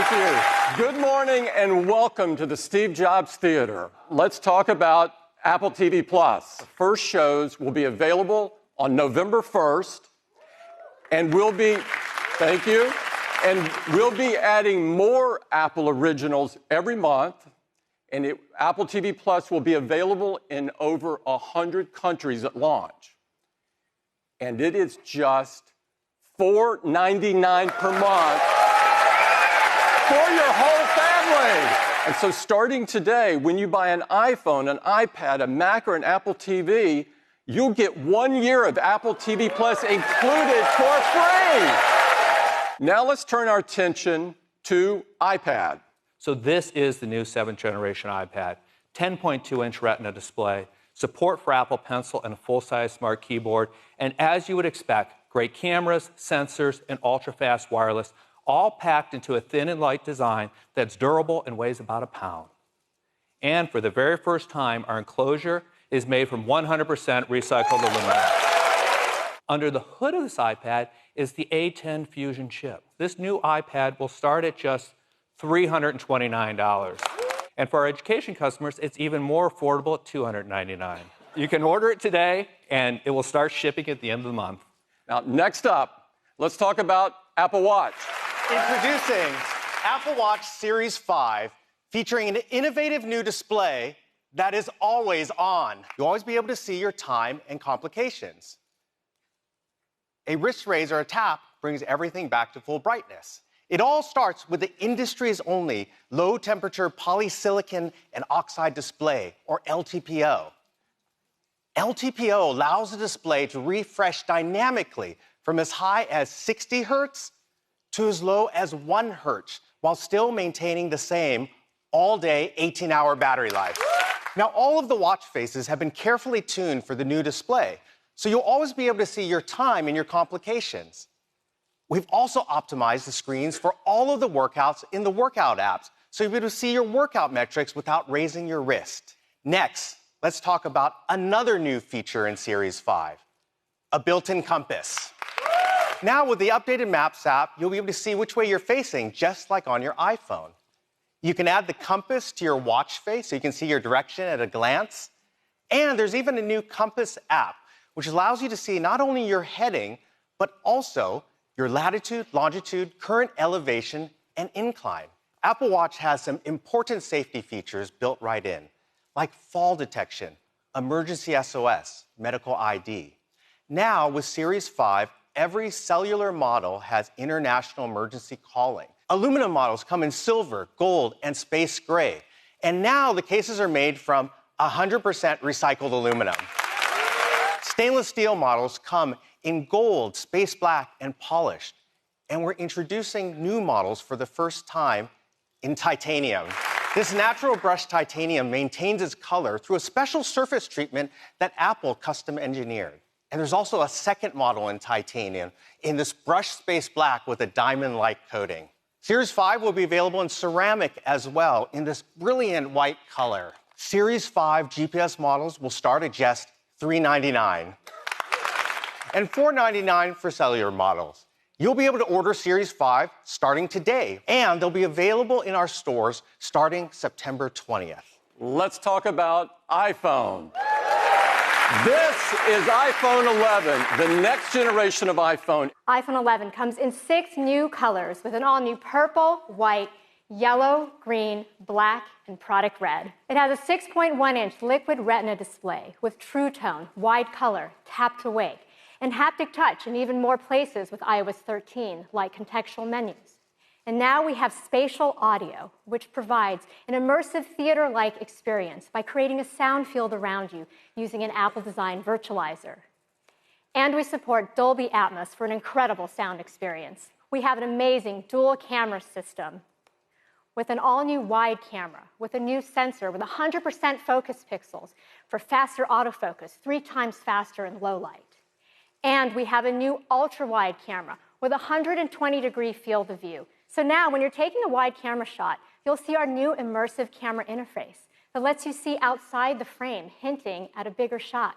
Thank you. Good morning and welcome to the Steve Jobs Theater. Let's talk about Apple TV+. The first shows will be available on November 1st, and thank you, and we'll be adding more Apple originals every month, and Apple TV Plus will be available in over 100 countries at launch. And it is just $4.99 per month for your whole family. And so starting today, when you buy an iPhone, an iPad, a Mac, or an Apple TV, you'll get 1 year of Apple TV Plus included for free. Now let's turn our attention to iPad. So this is the new 7th generation iPad, 10.2-inch Retina display, support for Apple Pencil and a full-size smart keyboard, and as you would expect, great cameras, sensors, and ultra-fast wireless, all packed into a thin and light design that's durable and weighs about a pound. And for the very first time, our enclosure is made from 100% recycled aluminum. Under the hood of this iPad is the A10 Fusion chip. This new iPad will start at just $329. And for our education customers, it's even more affordable at $299. You can order it today, and it will start shipping at the end of the month. Now, next up, let's talk about Apple Watch. Introducing Apple Watch Series 5, featuring an innovative new display that is always on. You'll always be able to see your time and complications. A wrist raise or a tap brings everything back to full brightness. It all starts with the industry's only low-temperature polysilicon and oxide display, or LTPO. LTPO allows the display to refresh dynamically from as high as 60 hertz to as low as 1 hertz, while still maintaining the same all-day 18-hour battery life. Now, all of the watch faces have been carefully tuned for the new display, so you'll always be able to see your time and your complications. We've also optimized the screens for all of the workouts in the workout apps, so you'll be able to see your workout metrics without raising your wrist. Next, let's talk about another new feature in Series 5, a built-in compass. Now, with the updated Maps app, you'll be able to see which way you're facing, just like on your iPhone. You can add the compass to your watch face so you can see your direction at a glance. And there's even a new compass app, which allows you to see not only your heading, but also your latitude, longitude, current elevation, and incline. Apple Watch has some important safety features built right in, like fall detection, emergency SOS, medical ID. Now, with Series 5, every cellular model has international emergency calling. Aluminum models come in silver, gold, and space gray. And now the cases are made from 100% recycled aluminum. Stainless steel models come in gold, space black, and polished. And we're introducing new models for the first time in titanium. This natural brushed titanium maintains its color through a special surface treatment that Apple custom engineered. And there's also a second model in titanium in this brushed space black with a diamond-like coating. Series 5 will be available in ceramic as well in this brilliant white color. Series 5 GPS models will start at just $399 and $499 for cellular models. You'll be able to order Series 5 starting today, and they'll be available in our stores starting September 20th. Let's talk about iPhone. This is iPhone 11, the next generation of iPhone. iPhone 11 comes in 6 new colors with an all-new purple, white, yellow, green, black, and product red. It has a 6.1-inch liquid retina display with True Tone, wide color, tap to wake, and haptic touch in even more places with iOS 13, like contextual menus. And now we have spatial audio, which provides an immersive theater-like experience by creating a sound field around you using an Apple-designed virtualizer. And we support Dolby Atmos for an incredible sound experience. We have an amazing dual camera system with an all-new wide camera, with a new sensor with 100% focus pixels for faster autofocus, 3 times faster in low light. And we have a new ultra-wide camera with a 120-degree field of view. So now, when you're taking a wide camera shot, you'll see our new immersive camera interface that lets you see outside the frame, hinting at a bigger shot.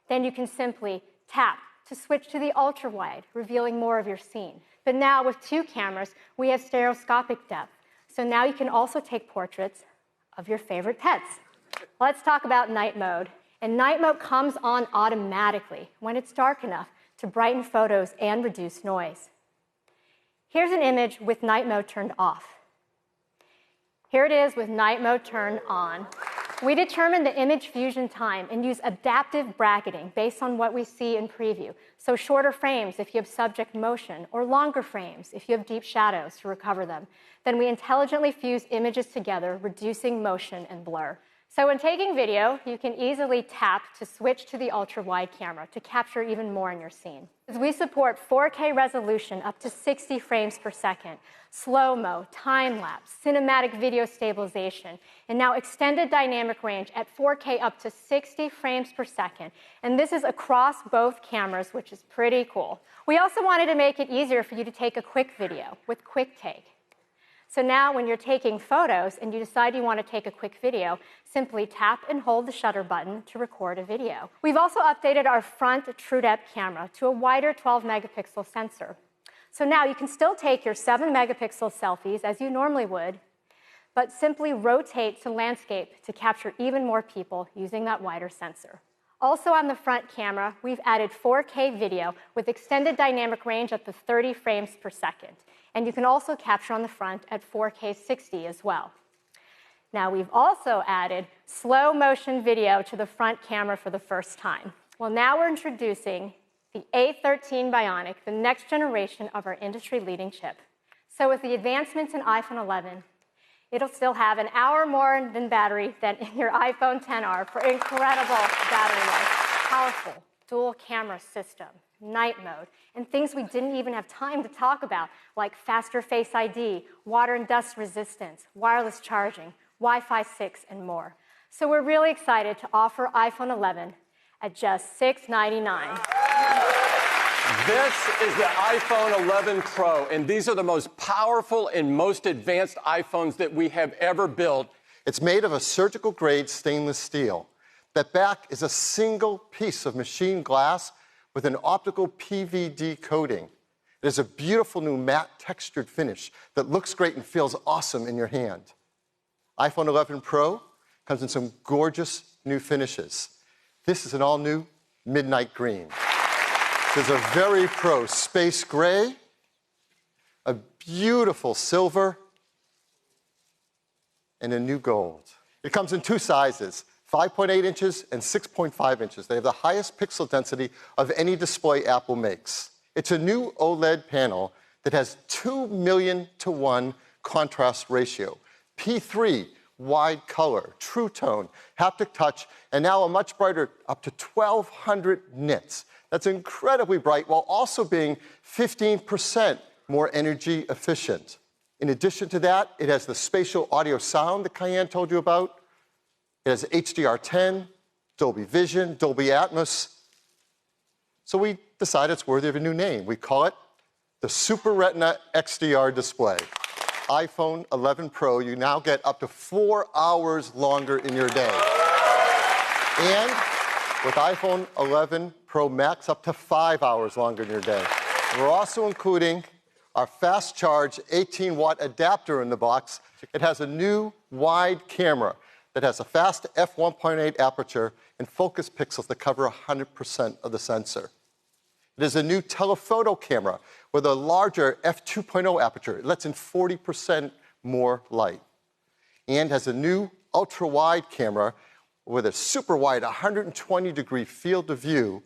Then you can simply tap to switch to the ultra-wide, revealing more of your scene. But now with 2 cameras, we have stereoscopic depth. So now you can also take portraits of your favorite pets. Let's talk about night mode. And night mode comes on automatically when it's dark enough to brighten photos and reduce noise. Here's an image with night mode turned off. Here it is with night mode turned on. We determine the image fusion time and use adaptive bracketing based on what we see in preview. So shorter frames if you have subject motion, or longer frames if you have deep shadows to recover them. Then we intelligently fuse images together, reducing motion and blur. So when taking video, you can easily tap to switch to the ultra-wide camera to capture even more in your scene. We support 4K resolution up to 60 frames per second, slow-mo, time-lapse, cinematic video stabilization, and now extended dynamic range at 4K up to 60 frames per second. And this is across both cameras, which is pretty cool. We also wanted to make it easier for you to take a quick video with Quick Take. So now when you're taking photos and you decide you want to take a quick video, simply tap and hold the shutter button to record a video. We've also updated our front TrueDepth camera to a wider 12-megapixel sensor. So now you can still take your 7-megapixel selfies as you normally would, but simply rotate to landscape to capture even more people using that wider sensor. Also on the front camera, we've added 4K video with extended dynamic range up to 30 frames per second. And you can also capture on the front at 4K 60 as well. Now we've also added slow motion video to the front camera for the first time. Well, now we're introducing the A13 Bionic, the next generation of our industry-leading chip. So with the advancements in iPhone 11, it'll still have an hour more than battery than in your iPhone XR for incredible battery life. Powerful dual camera system, night mode, and things we didn't even have time to talk about, like faster Face ID, water and dust resistance, wireless charging, Wi-Fi 6, and more. So we're really excited to offer iPhone 11 at just $699. This is the iPhone 11 Pro, and these are the most powerful and most advanced iPhones that we have ever built. It's made of a surgical-grade stainless steel. That back is a single piece of machined glass with an optical PVD coating. It is a beautiful new matte textured finish that looks great and feels awesome in your hand. iPhone 11 Pro comes in some gorgeous new finishes. This is an all-new midnight green. There's a very pro space gray, a beautiful silver, and a new gold. It comes in 2 sizes, 5.8 inches and 6.5 inches. They have the highest pixel density of any display Apple makes. It's a new OLED panel that has 2 million to 1 contrast ratio, P3 wide color, true tone, haptic touch, and now a much brighter, up to 1,200 nits. That's incredibly bright while also being 15% more energy efficient. In addition to that, it has the spatial audio sound that Cayenne told you about. It has HDR10, Dolby Vision, Dolby Atmos. So we decided it's worthy of a new name. We call it the Super Retina XDR display. iPhone 11 Pro, you now get up to 4 hours longer in your day. And with iPhone 11 Pro Max, up to 5 hours longer in your day. We're also including our fast charge 18-watt adapter in the box. It has a new wide camera that has a fast f1.8 aperture and focus pixels that cover 100% of the sensor. It is a new telephoto camera with a larger f2.0 aperture. It lets in 40% more light. And has a new ultra-wide camera with a super wide 120-degree field of view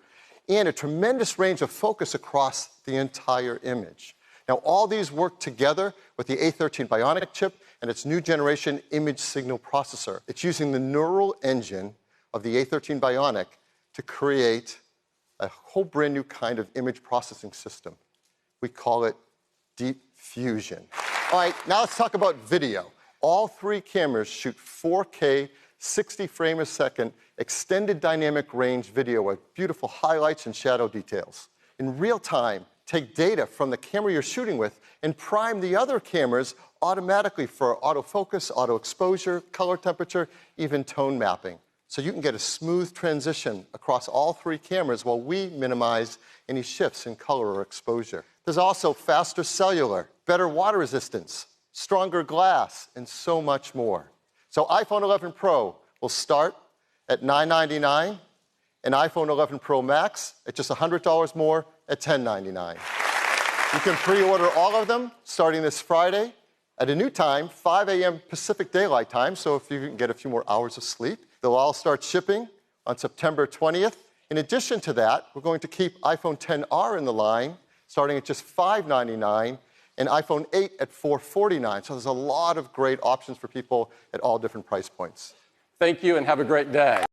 and a tremendous range of focus across the entire image. Now, all these work together with the A13 Bionic chip and its new generation image signal processor. It's using the neural engine of the A13 Bionic to create a whole brand new kind of image processing system. We call it Deep Fusion. All right, now let's talk about video. All 3 cameras shoot 4K, 60 frames a second, extended dynamic range video with beautiful highlights and shadow details. In real time, take data from the camera you're shooting with and prime the other cameras automatically for autofocus, auto exposure, color temperature, even tone mapping. So you can get a smooth transition across all three cameras while we minimize any shifts in color or exposure. There's also faster cellular, better water resistance, stronger glass, and so much more. So iPhone 11 Pro will start at $999, and iPhone 11 Pro Max at just $100 more at $1099. You can pre-order all of them starting this Friday at a new time, 5 a.m. Pacific Daylight Time, so if you can get a few more hours of sleep. They'll all start shipping on September 20th. In addition to that, we're going to keep iPhone XR in the line, starting at just $599, and iPhone 8 at $449. So there's a lot of great options for people at all different price points. Thank you and have a great day.